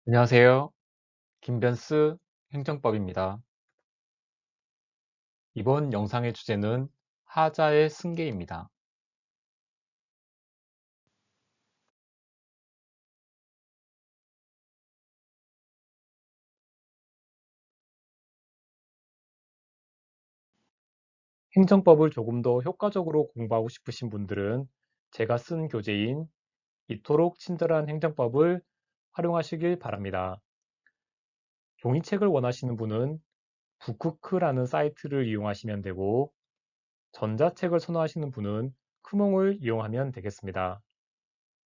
안녕하세요. 김변스 행정법입니다. 이번 영상의 주제는 하자의 승계입니다. 행정법을 조금 더 효과적으로 공부하고 싶으신 분들은 제가 쓴 교재인 이토록 친절한 행정법을 활용하시길 바랍니다. 종이책을 원하시는 분은 북크크라는 사이트를 이용하시면 되고, 전자책을 선호하시는 분은 크몽을 이용하면 되겠습니다.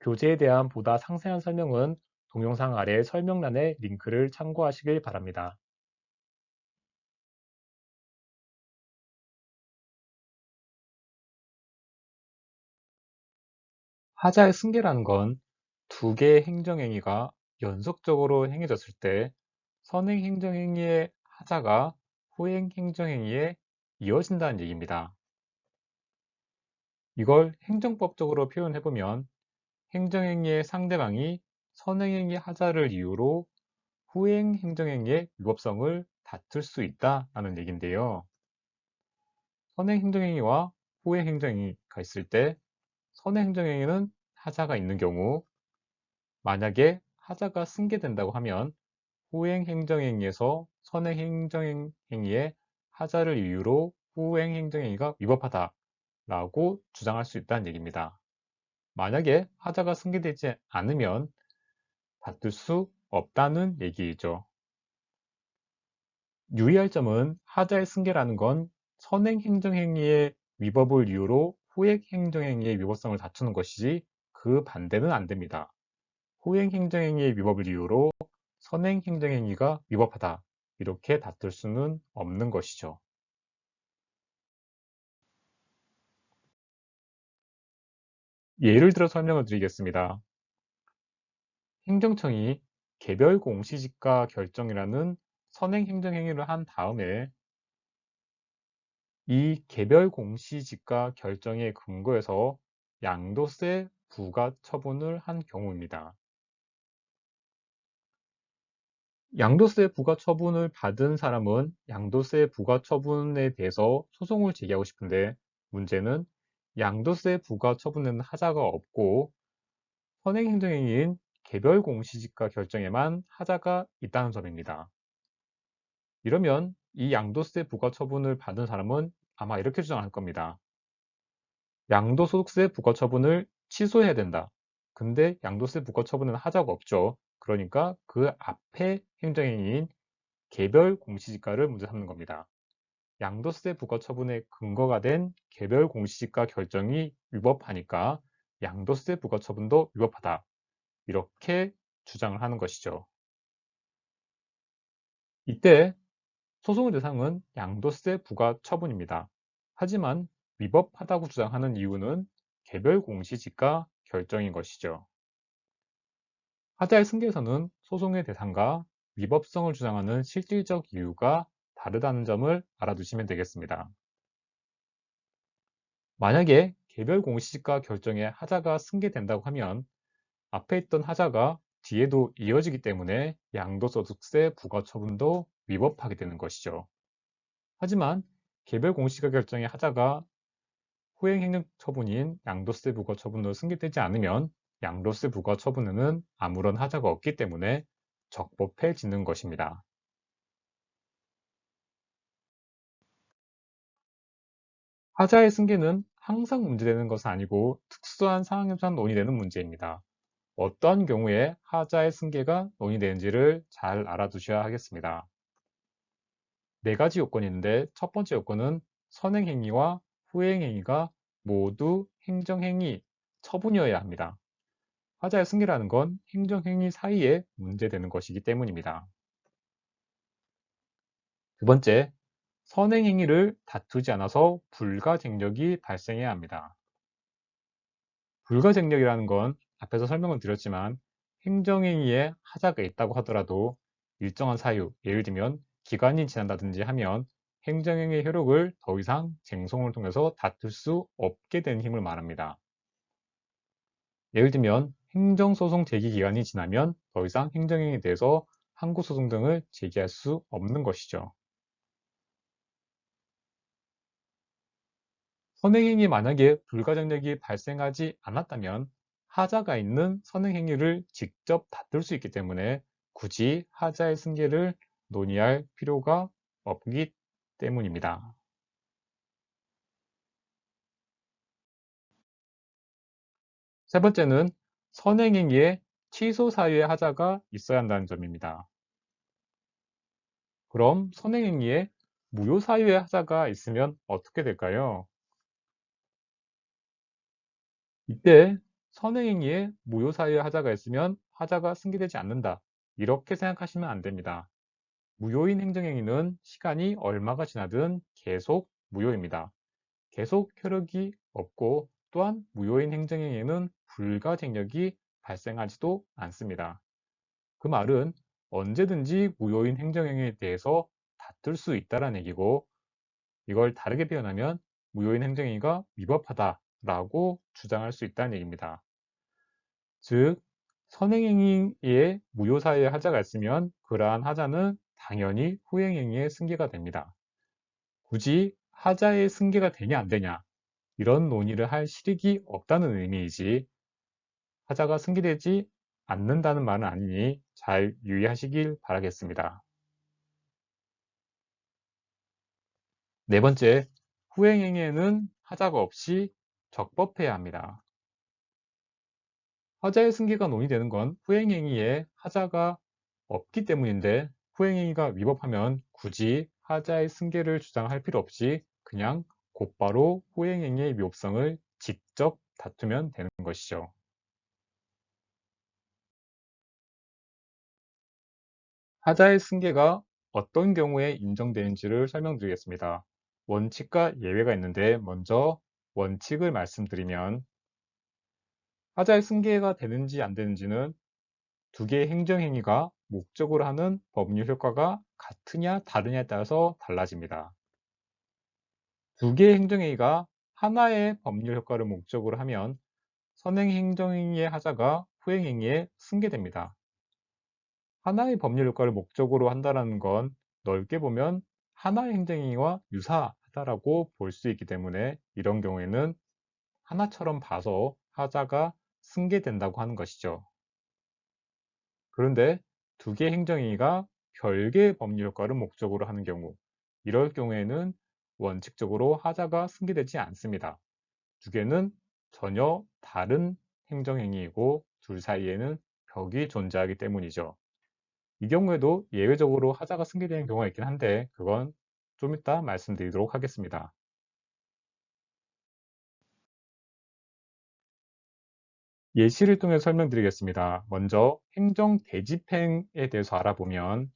교재에 대한 보다 상세한 설명은 동영상 아래 설명란의 링크를 참고하시길 바랍니다. 하자의 승계라는 건 두 개의 행정행위가 연속적으로 행해졌을 때 선행 행정행위의 하자가 후행 행정행위에 이어진다는 얘기입니다. 이걸 행정법적으로 표현해보면 행정행위의 상대방이 선행행위 하자를 이유로 후행 행정행위의 위법성을 다툴 수 있다는 얘기인데요. 선행 행정행위와 후행 행정행위가 있을 때 선행 행정행위는 하자가 있는 경우, 만약에 하자가 승계된다고 하면 후행 행정행위에서 선행 행정행위의 하자를 이유로 후행 행정행위가 위법하다라고 주장할 수 있다는 얘기입니다. 만약에 하자가 승계되지 않으면 다툴 수 없다는 얘기이죠. 유의할 점은 하자의 승계라는 건 선행 행정행위의 위법을 이유로 후행 행정행위의 위법성을 다투는 것이지 그 반대는 안 됩니다. 후행 행정행위의 위법을 이유로 선행 행정행위가 위법하다, 이렇게 다툴 수는 없는 것이죠. 예를 들어 설명을 드리겠습니다. 행정청이 개별 공시지가 결정이라는 선행 행정행위를 한 다음에 이 개별 공시지가 결정에 근거해서 양도세 부과 처분을 한 경우입니다. 양도세 부과 처분을 받은 사람은 양도세 부과 처분에 대해서 소송을 제기하고 싶은데, 문제는 양도세 부과 처분에는 하자가 없고 선행행정행위인 개별 공시지가 결정에만 하자가 있다는 점입니다. 이러면 이 양도세 부과 처분을 받은 사람은 아마 이렇게 주장할 겁니다. 양도소득세 부과 처분을 취소해야 된다. 근데 양도세 부과 처분에는 하자가 없죠. 그러니까 그 앞에 행정행위인 개별 공시지가를 문제 삼는 겁니다. 양도세 부과 처분의 근거가 된 개별 공시지가 결정이 위법하니까 양도세 부과 처분도 위법하다, 이렇게 주장을 하는 것이죠. 이때 소송의 대상은 양도세 부과 처분입니다. 하지만 위법하다고 주장하는 이유는 개별 공시지가 결정인 것이죠. 하자의 승계에서는 소송의 대상과 위법성을 주장하는 실질적 이유가 다르다는 점을 알아두시면 되겠습니다. 만약에 개별 공시지가 결정에 하자가 승계된다고 하면 앞에 있던 하자가 뒤에도 이어지기 때문에 양도소득세 부과 처분도 위법하게 되는 것이죠. 하지만 개별 공시지가 결정의 하자가 후행행정 처분인 양도세 부과 처분으로 승계되지 않으면 양도세 부과 처분에는 아무런 하자가 없기 때문에 적법해지는 것입니다. 하자의 승계는 항상 문제되는 것은 아니고 특수한 상황에서만 논의되는 문제입니다. 어떤 경우에 하자의 승계가 논의되는지를 잘 알아두셔야 하겠습니다. 네 가지 요건이 있는데, 첫 번째 요건은 선행행위와 후행행위가 모두 행정행위, 처분이어야 합니다. 하자의 승계라는 건 행정행위 사이에 문제되는 것이기 때문입니다. 두 번째, 선행행위를 다투지 않아서 불가쟁력이 발생해야 합니다. 불가쟁력이라는 건 앞에서 설명을 드렸지만 행정행위에 하자가 있다고 하더라도 일정한 사유, 예를 들면 기간이 지난다든지 하면 행정행위의 효력을 더 이상 쟁송을 통해서 다툴 수 없게 된 힘을 말합니다. 예를 들면 행정소송 제기 기간이 지나면 더 이상 행정행위에 대해서 항고소송 등을 제기할 수 없는 것이죠. 선행행위 만약에 불가정력이 발생하지 않았다면 하자가 있는 선행행위를 직접 다툴 수 있기 때문에 굳이 하자의 승계를 논의할 필요가 없기 때문입니다. 세 번째는 선행행위에 취소 사유의 하자가 있어야 한다는 점입니다. 그럼 선행행위에 무효 사유의 하자가 있으면 어떻게 될까요? 이때 선행행위에 무효 사유의 하자가 있으면 하자가 승계되지 않는다. 이렇게 생각하시면 안 됩니다. 무효인 행정행위는 시간이 얼마가 지나든 계속 무효입니다. 계속 효력이 없고 또한 무효인 행정행위에는 불가쟁력이 발생하지도 않습니다. 그 말은 언제든지 무효인 행정행위에 대해서 다툴 수 있다는 얘기고 이걸 다르게 표현하면 무효인 행정행위가 위법하다라고 주장할 수 있다는 얘기입니다. 즉, 선행행위에 무효사유의 하자가 있으면 그러한 하자는 당연히 후행행위의 승계가 됩니다. 굳이 하자의 승계가 되냐 안 되냐 이런 논의를 할 실익이 없다는 의미이지 하자가 승계되지 않는다는 말은 아니니 잘 유의하시길 바라겠습니다. 네 번째, 후행행위에는 하자가 없이 적법해야 합니다. 하자의 승계가 논의되는 건 후행행위에 하자가 없기 때문인데 후행행위가 위법하면 굳이 하자의 승계를 주장할 필요 없이 그냥 곧바로 후행행위의 위법성을 직접 다투면 되는 것이죠. 하자의 승계가 어떤 경우에 인정되는지를 설명드리겠습니다. 원칙과 예외가 있는데 먼저 원칙을 말씀드리면 하자의 승계가 되는지 안 되는지는 두 개의 행정행위가 목적으로 하는 법률 효과가 같으냐 다르냐에 따라서 달라집니다. 두 개의 행정행위가 하나의 법률 효과를 목적으로 하면 선행 행정행위의 하자가 후행행위에 승계됩니다. 하나의 법률 효과를 목적으로 한다는 건 넓게 보면 하나의 행정행위와 유사하다라고 볼 수 있기 때문에 이런 경우에는 하나처럼 봐서 하자가 승계된다고 하는 것이죠. 그런데 두 개의 행정행위가 별개의 법률 효과를 목적으로 하는 경우, 이럴 경우에는 원칙적으로 하자가 승계되지 않습니다. 두 개는 전혀 다른 행정행위이고 둘 사이에는 벽이 존재하기 때문이죠. 이 경우에도 예외적으로 하자가 승계되는 경우가 있긴 한데 그건 좀 이따 말씀드리도록 하겠습니다. 예시를 통해 설명드리겠습니다. 먼저 행정 대집행에 대해서 알아보면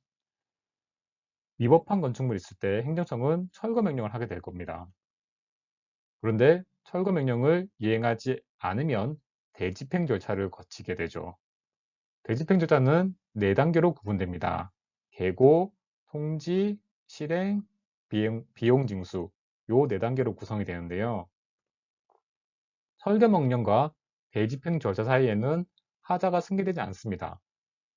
위법한 건축물이 있을 때 행정청은 철거 명령을 하게 될 겁니다. 그런데 철거 명령을 이행하지 않으면 대집행 절차를 거치게 되죠. 대집행 절차는 4단계로 구분됩니다. 계고, 통지, 실행, 비용 징수 요 4단계로 구성이 되는데요. 철거 명령과 대집행 절차 사이에는 하자가 승계되지 않습니다.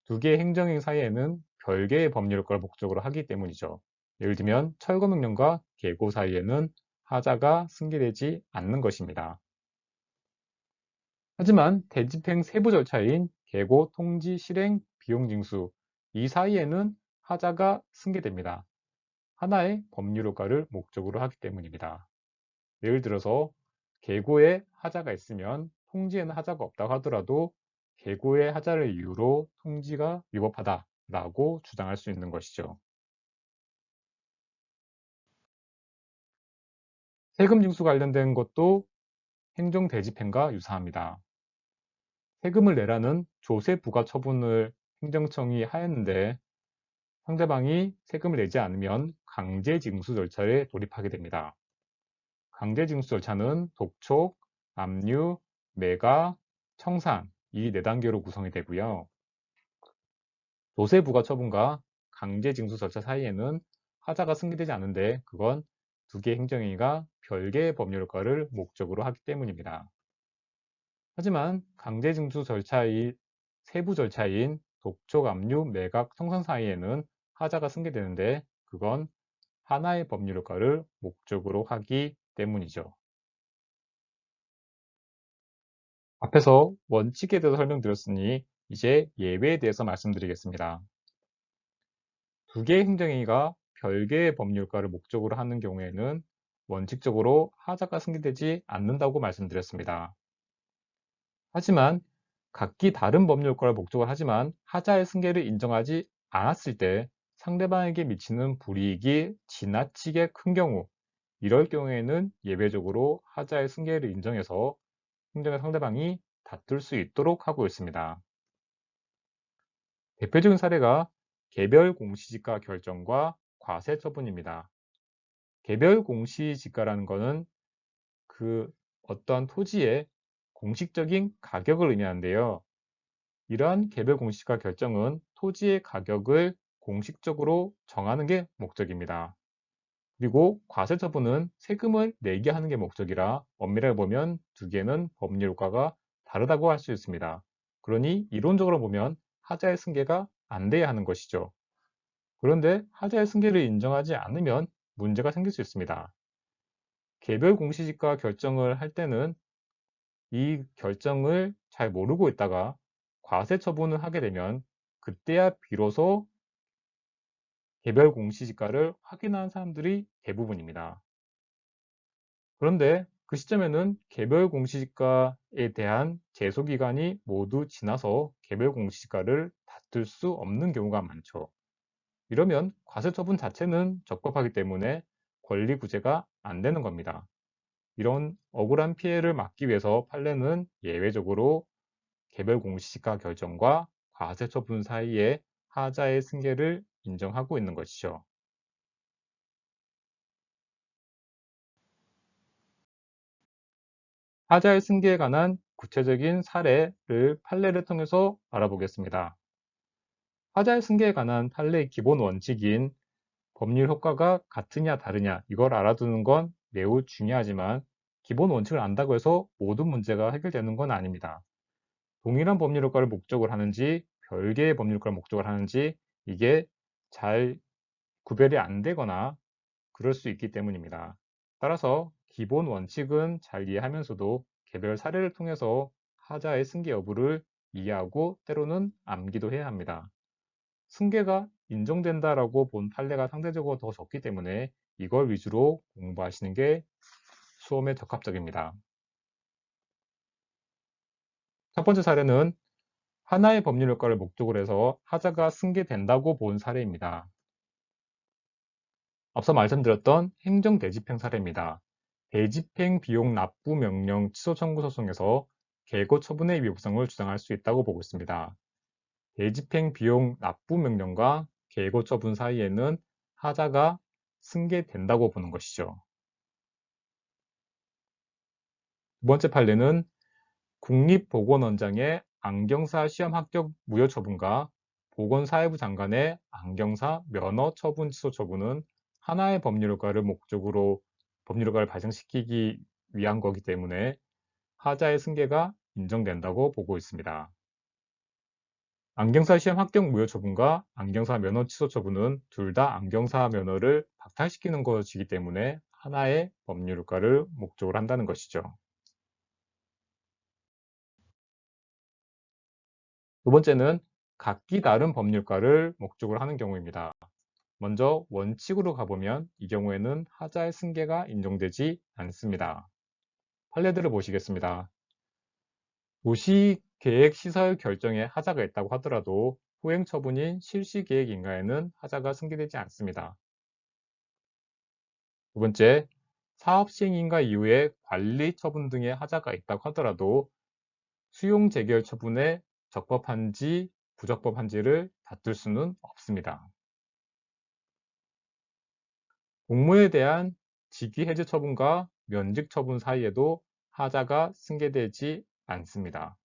두 개의 행정행 사이에는 별개의 법률 효과를 목적으로 하기 때문이죠. 예를 들면 철거 명령과 계고 사이에는 하자가 승계되지 않는 것입니다. 하지만 대집행 세부 절차인 계고, 통지, 실행, 비용 징수 이 사이에는 하자가 승계됩니다. 하나의 법률 효과를 목적으로 하기 때문입니다. 예를 들어서 계고에 하자가 있으면 통지에는 하자가 없다고 하더라도 계고의 하자를 이유로 통지가 위법하다라고 주장할 수 있는 것이죠. 세금 징수 관련된 것도 행정 대집행과 유사합니다. 세금을 내라는 조세 부과 처분을 행정청이 하였는데 상대방이 세금을 내지 않으면 강제 징수 절차에 돌입하게 됩니다. 강제 징수 절차는 독촉, 압류, 매가, 청산 이 4단계로 구성이 되고요. 조세 부과 처분과 강제 징수 절차 사이에는 하자가 승계되지 않는데 그건 두 개의 행정행위가 별개의 법률 효과를 목적으로 하기 때문입니다. 하지만 강제징수 절차의 세부 절차인 독촉, 압류, 매각, 청산 사이에는 하자가 승계되는데 그건 하나의 법률 효과를 목적으로 하기 때문이죠. 앞에서 원칙에 대해서 설명드렸으니 이제 예외에 대해서 말씀드리겠습니다. 두 개의 행정행위가 별개의 법률가를 목적으로 하는 경우에는 원칙적으로 하자가 승계되지 않는다고 말씀드렸습니다. 하지만 각기 다른 법률가를 목적으로 하지만 하자의 승계를 인정하지 않았을 때 상대방에게 미치는 불이익이 지나치게 큰 경우, 이럴 경우에는 예외적으로 하자의 승계를 인정해서 행정의 상대방이 다툴 수 있도록 하고 있습니다. 대표적인 사례가 개별 공시지가 결정과 과세 처분입니다. 개별 공시지가라는 것은 그 어떠한 토지의 공식적인 가격을 의미하는데요. 이러한 개별 공시지가 결정은 토지의 가격을 공식적으로 정하는 게 목적입니다. 그리고 과세 처분은 세금을 내게 하는 게 목적이라 엄밀하게 보면 두 개는 법률 효과가 다르다고 할 수 있습니다. 그러니 이론적으로 보면 하자의 승계가 안 돼야 하는 것이죠. 그런데 하자의 승계를 인정하지 않으면 문제가 생길 수 있습니다. 개별 공시지가 결정을 할 때는 이 결정을 잘 모르고 있다가 과세 처분을 하게 되면 그때야 비로소 개별 공시지가를 확인한 사람들이 대부분입니다. 그런데 그 시점에는 개별 공시지가에 대한 제소기간이 모두 지나서 개별 공시지가를 다툴 수 없는 경우가 많죠. 이러면 과세 처분 자체는 적법하기 때문에 권리 구제가 안 되는 겁니다. 이런 억울한 피해를 막기 위해서 판례는 예외적으로 개별 공시지가 결정과 과세 처분 사이에 하자의 승계를 인정하고 있는 것이죠. 하자의 승계에 관한 구체적인 사례를 판례를 통해서 알아보겠습니다. 하자의 승계에 관한 판례의 기본 원칙인 법률 효과가 같으냐 다르냐 이걸 알아두는 건 매우 중요하지만 기본 원칙을 안다고 해서 모든 문제가 해결되는 건 아닙니다. 동일한 법률 효과를 목적으로 하는지 별개의 법률 효과를 목적으로 하는지 이게 잘 구별이 안 되거나 그럴 수 있기 때문입니다. 따라서 기본 원칙은 잘 이해하면서도 개별 사례를 통해서 하자의 승계 여부를 이해하고 때로는 암기도 해야 합니다. 승계가 인정된다라고 본 판례가 상대적으로 더 적기 때문에 이걸 위주로 공부하시는 게 수험에 적합적입니다. 첫 번째 사례는 하나의 법률 효과를 목적으로 해서 하자가 승계된다고 본 사례입니다. 앞서 말씀드렸던 행정 대집행 사례입니다. 대집행 비용 납부 명령 취소 청구 소송에서 개고 처분의 위법성을 주장할 수 있다고 보고 있습니다. 대집행 비용 납부 명령과 개고 처분 사이에는 하자가 승계된다고 보는 것이죠. 두 번째 판례는 국립보건원장의 안경사 시험 합격 무효 처분과 보건사회부 장관의 안경사 면허 처분 취소 처분은 하나의 법률 효과를 목적으로 법률 효과를 발생시키기 위한 거기 때문에 하자의 승계가 인정된다고 보고 있습니다. 안경사 시험 합격 무효 처분과 안경사 면허 취소 처분은 둘 다 안경사 면허를 박탈시키는 것이기 때문에 하나의 법률 효과를 목적으로 한다는 것이죠. 두 번째는 각기 다른 법률가를 목적으로 하는 경우입니다. 먼저 원칙으로 가보면 이 경우에는 하자의 승계가 인정되지 않습니다. 판례들을 보시겠습니다. 도시계획시설 결정에 하자가 있다고 하더라도 후행처분인 실시계획인가에는 하자가 승계되지 않습니다. 두 번째, 사업시행인가 이후에 관리처분 등의 하자가 있다고 하더라도 수용재결 처분에 적법한지 부적법한지를 다툴 수는 없습니다. 공무에 대한 직위해제 처분과 면직 처분 사이에도 하자가 승계되지 않습니다.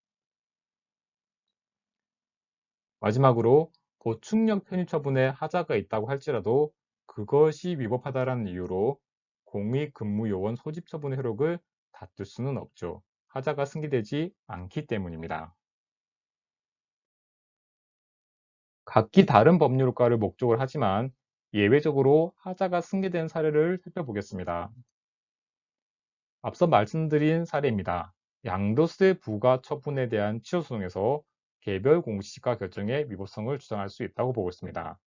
마지막으로 보충력 편입 처분에 하자가 있다고 할지라도 그것이 위법하다는 이유로 공익근무요원 소집 처분의 효력을 다툴 수는 없죠. 하자가 승계되지 않기 때문입니다. 각기 다른 법률가를 목적으로 하지만 예외적으로 하자가 승계된 사례를 살펴보겠습니다. 앞서 말씀드린 사례입니다. 양도세 부과 처분에 대한 취소소송에서 개별 공시지가 결정의 위법성을 주장할 수 있다고 보고 있습니다.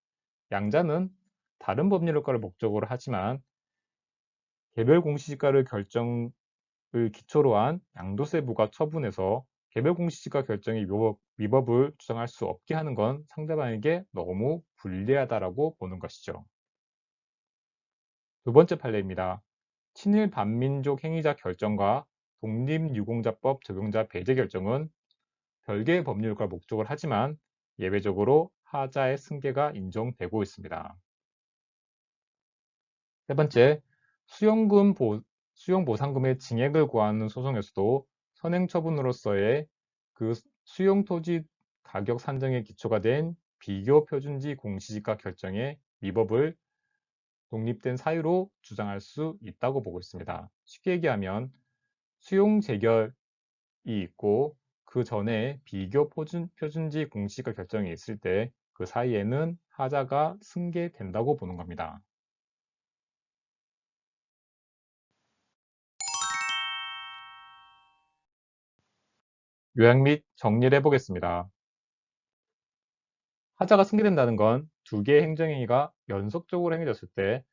양자는 다른 법률효과를 목적으로 하지만 개별 공시지가를 결정을 기초로 한 양도세 부과 처분에서 개별 공시지가 결정의 위법을 주장할 수 없게 하는 건 상대방에게 너무 불리하다라고 보는 것이죠. 두 번째 판례입니다. 친일 반민족 행위자 결정과 독립유공자법 적용자 배제 결정은 별개의 법률과 목적을 하지만 예외적으로 하자의 승계가 인정되고 있습니다. 세 번째, 수용보상금의 증액을 구하는 소송에서도 선행처분으로서의 그 수용토지 가격 산정의 기초가 된 비교표준지 공시지가 결정의 위법을 독립된 사유로 주장할 수 있다고 보고 있습니다. 쉽게 얘기하면 수용재결이 있고 그 전에 표준지 공시지가 결정이 있을 때 그 사이에는 하자가 승계된다고 보는 겁니다. 요약 및 정리를 해보겠습니다. 하자가 승계된다는 건 두 개의 행정행위가 연속적으로 행해졌을 때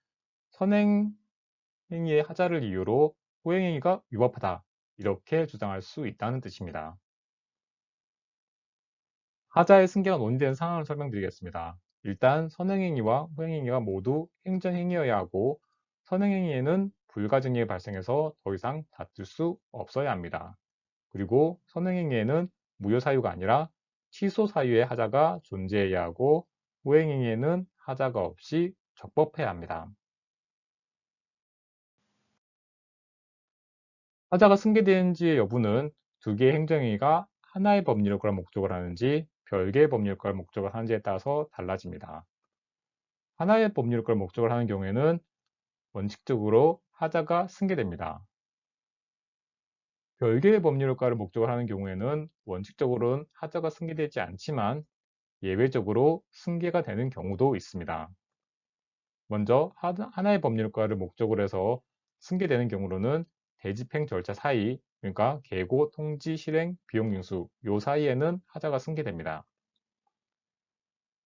선행행위의 하자를 이유로 후행행위가 위법하다 이렇게 주장할 수 있다는 뜻입니다. 하자의 승계가 논의되는 상황을 설명드리겠습니다. 일단 선행행위와 후행행위가 모두 행정행위여야 하고 선행행위에는 불가증이 발생해서 더 이상 다툴 수 없어야 합니다. 그리고 선행행위에는 무효사유가 아니라 취소사유의 하자가 존재해야 하고 후행행위에는 하자가 없이 적법해야 합니다. 하자가 승계되는지의 여부는 두 개의 행정행위가 하나의 법률효과를 목적으로 하는지 별개의 법률효과를 목적으로 하는지에 따라서 달라집니다. 하나의 법률효과를 목적으로 하는 경우에는 원칙적으로 하자가 승계됩니다. 별개의 법률효과를 목적으로 하는 경우에는 원칙적으로는 하자가 승계되지 않지만 예외적으로 승계가 되는 경우도 있습니다. 먼저 하나의 법률효과를 목적으로 해서 승계되는 경우로는 대집행 절차 사이, 그러니까 계고, 통지, 실행, 비용 징수 요 사이에는 하자가 승계됩니다.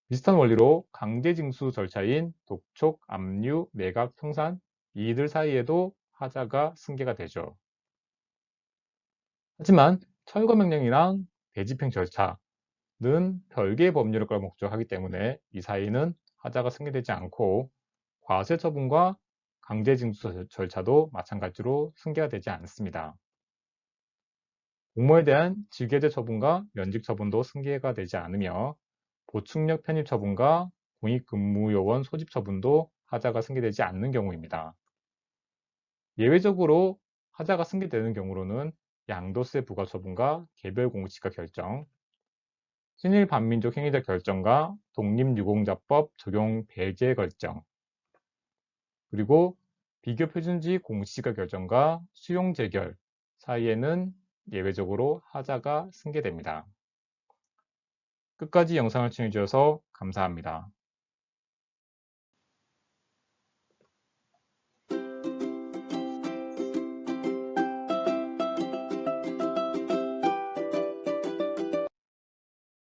비슷한 원리로 강제징수 절차인 독촉, 압류, 매각, 청산 이들 사이에도 하자가 승계가 되죠. 하지만 철거명령이랑 대집행 절차는 별개의 법률효과를 목적하기 때문에 이 사이는 하자가 승계되지 않고 과세처분과 강제징수 절차도 마찬가지로 승계가 되지 않습니다. 공모에 대한 직외제 처분과 면직 처분도 승계가 되지 않으며 보충력 편입 처분과 공익근무요원 소집 처분도 하자가 승계되지 않는 경우입니다. 예외적으로 하자가 승계되는 경우로는 양도세 부과 처분과 개별 공시지가 결정, 친일 반민족 행위자 결정과 독립유공자법 적용 배제 결정, 그리고 비교 표준지 공시지가 결정과 수용 재결 사이에는 예외적으로 하자가 승계됩니다. 끝까지 영상을 시청해 주셔서 감사합니다.